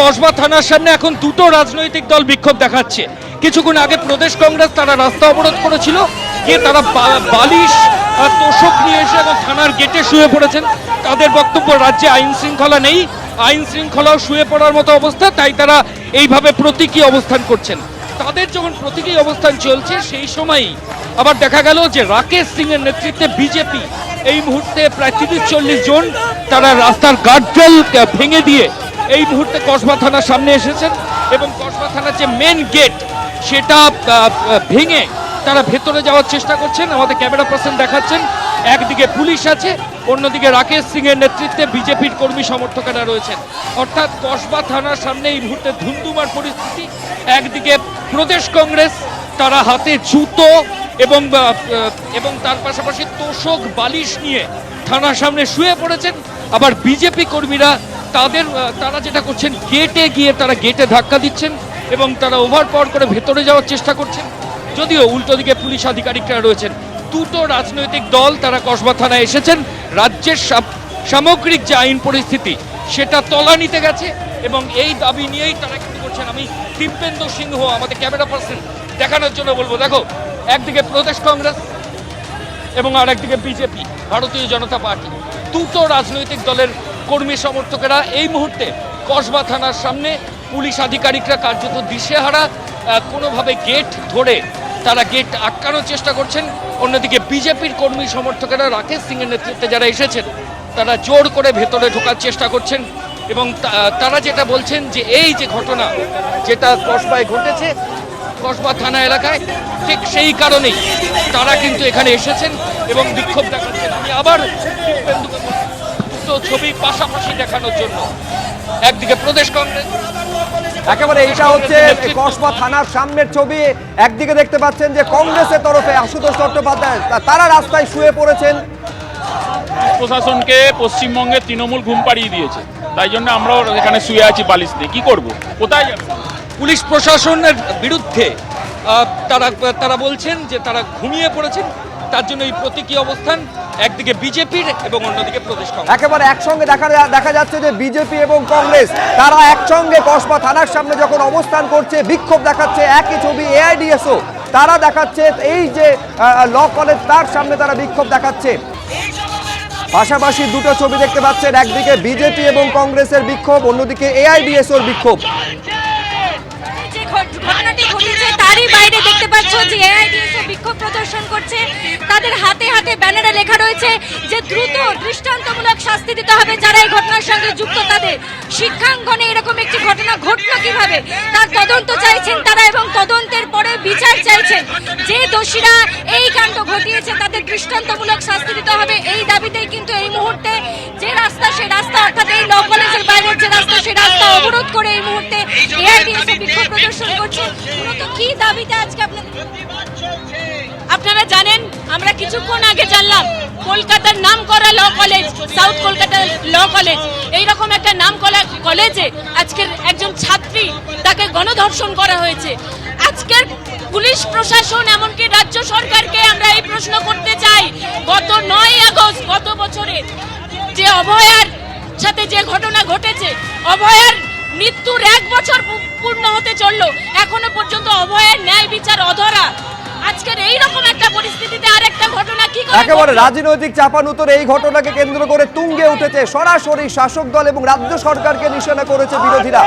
কসবা থানার সামনে এখন দুটো রাজনৈতিক দল বিক্ষোভ দেখাচ্ছে। কিছুক্ষণ আগে প্রদেশ কংগ্রেস তারা রাস্তা অবরোধ করেছিল, গিয়ে তারা বালিশ আর তোষক নিয়ে এসে এবং থানার গেটে শুয়ে পড়েছেন। তাদের বক্তব্য রাজ্যে আইন শৃঙ্খলা নেই, আইন শৃঙ্খলাও শুয়ে পড়ার মতো অবস্থা, তাই তারা এইভাবে প্রতীকী অবস্থান করছেন। তাদের যখন প্রতীকী অবস্থান চলছে সেই সময়ই আবার দেখা গেল যে রাকেশ সিং এর নেতৃত্বে বিজেপি এই মুহূর্তে প্রায় 30-40 জন তারা রাস্তার গার্ডরেল ভেঙে দিয়ে এই মুহূর্তে কসবা থানার সামনে এসেছেন এবং কসবা থানার যে মেন গেট সেটা ভেঙে তারা ভেতরে যাওয়ার চেষ্টা করছেন। আমাদের ক্যামেরা পার্সন দেখাচ্ছেন একদিকে পুলিশ আছে, অন্যদিকে রাকেশ সিং এর নেতৃত্বে বিজেপির কর্মী সমর্থকেরা রয়েছেন। অর্থাৎ কসবা থানার সামনে এই মুহূর্তে ধুন্ধুমার পরিস্থিতি। একদিকে প্রদেশ কংগ্রেস তারা হাতে জুতো এবং তার পাশাপাশি তোষক বালিশ নিয়ে থানার সামনে শুয়ে পড়েছেন। আবার বিজেপি কর্মীরা তারা যেটা করছেন, গেটে গিয়ে তারা গেটে ধাক্কা দিচ্ছেন এবং তারা ওভারপাওয়ার করে ভেতরে যাওয়ার চেষ্টা করছেন। যদিও উল্টো দিকে পুলিশ আধিকারিকরা রয়েছেন। দুটো রাজনৈতিক দল তারা কসবা থানায় এসেছেন। রাজ্যের সামগ্রিক যে আইন পরিস্থিতি সেটা তলানিতে গেছে এবং এই দাবি নিয়েই তারা কি করছেন। আমি দিব্যেন্দু সিংহ আমাদের ক্যামেরা পার্সন দেখানোর জন্য বলবো, দেখো একদিকে প্রদেশ কংগ্রেস এবং আর একদিকে বিজেপি ভারতীয় জনতা পার্টি, দুটো রাজনৈতিক দলের কর্মী সমর্থকেরা এই মুহূর্তে কসবা থানার সামনে। পুলিশ আধিকারিকরা কার্যত দিশেহারা, কোনোভাবে গেট ধরে তারা গেট আটকানোর চেষ্টা করছেন। অন্যদিকে বিজেপির কর্মী সমর্থকেরা রাকেশ সিং এর নেতৃত্বে যারা এসেছেন তারা জোর করে ভেতরে ঢোকার চেষ্টা করছেন এবং তারা যেটা বলছেন যে এই যে ঘটনা যেটা কসবায় ঘটেছে কসবা থানা এলাকায়, ঠিক সেই কারণেই তারা কিন্তু এখানে এসেছেন এবং বিক্ষোভ দেখাচ্ছেন। আমি আবার দুটো ছবি পাশাপাশি দেখানোর জন্য, একদিকে প্রদেশ কংগ্রেস, একেবারে এইটা হচ্ছে কসবা থানার সামনের ছবি। একদিকে দেখতে পাচ্ছেন যে কংগ্রেসের তরফে আশুতোষ চট্টোপাধ্যায় তারা রাস্তায় শুয়ে পড়েছেন। প্রশাসনকে পশ্চিমবঙ্গে তৃণমূল ঘুম পাড়িয়ে দিয়েছে, তাই জন্য আমরাও এখানে শুয়ে আছি বালিশ দিয়ে। কি করব, কোথায় যাব? পুলিশ প্রশাসনের বিরুদ্ধে তারা বলছেন যে তারা ঘুমিয়ে পড়েছেন, তার জন্য এই প্রতীকী অবস্থান একদিকে বিজেপির এবং অন্যদিকে প্রদেশ কংগ্রেস। একেবারে একসঙ্গে দেখা যাচ্ছে যে বিজেপি এবং কংগ্রেস তারা একসঙ্গে কসবা থানার সামনে যখন অবস্থান করছে, বিক্ষোভ দেখাচ্ছে। একই ছবি এআইডিএসও তারা দেখাচ্ছে, এই যে ল কলেজ তার সামনে তারা বিক্ষোভ দেখাচ্ছে। পাশাপাশি দুটো ছবি দেখতে পাচ্ছেন, একদিকে বিজেপি এবং কংগ্রেসের বিক্ষোভ, অন্যদিকে এআইডিএসওর বিক্ষোভ। ঘটনাটি ঘটেছে তারই বাইরে দেখতে পাচ্ছ যে এআইডিএসও বিক্ষোভ প্রদর্শন করছে। তাদের হাতে হাতে ব্যানারে লেখা রয়েছে যে দ্রুত দৃষ্টান্তমূলক শাস্তি দিতে হবে যারা এই ঘটনার সঙ্গে যুক্ত। তাদের শিক্ষাঙ্গনে এরকম একটি ঘটনা ঘটলো কিভাবে তার তদন্ত চাইছেন তারা এবং তদন্তের পরে বিচার চাইছেন। যে দোষীরা এই কাণ্ড ঘটিয়েছে তাদের দৃষ্টান্তমূলক শাস্তি দিতে হবে, এই দাবিতেই কিন্তু এই মুহূর্তে যে রাস্তা সে রাস্তা, অর্থাৎ এই ল কলেজের বাইরের যে রাস্তা সে রাস্তা অবরোধ করে এই মুহূর্তে এআইডিএসও বিক্ষোভ প্রদর্শন করছে। মূলত কি দাবিতে আজকে আপনারা জানেন, আমরা কিছুক্ষণ আগে জানলাম কলকাতার নাম করা ল কলেজ, সাউথ কলকাতার ল কলেজ, এইরকম একটা নাম করা কলেজে আজকের একজন ছাত্রী তাকে গণধর্ষণ করা হয়েছে। আজকের পুলিশ প্রশাসন এমনকি রাজ্য সরকারকে আমরা এই প্রশ্ন করতে চাই, গত 9 আগস্ট গত বছরের যে অভয়ার সাথে যে ঘটনা ঘটেছে, অভয়ার মৃত্যুর 1 বছর পূর্ণ হতে চললো, এখনো পর্যন্ত অভয়ের ন্যায় বিচার অধরা। আজকের এইরকম একটা পরিস্থিতিতে আরেকটা ঘটনা কি করে? একেবারে রাজনৈতিক চাপানুতোর এই ঘটনাকে কেন্দ্র করে তুঙ্গে উঠেছে, সরাসরি শাসক দল এবং রাজ্য সরকারকে নিশানা করেছে বিরোধীরা।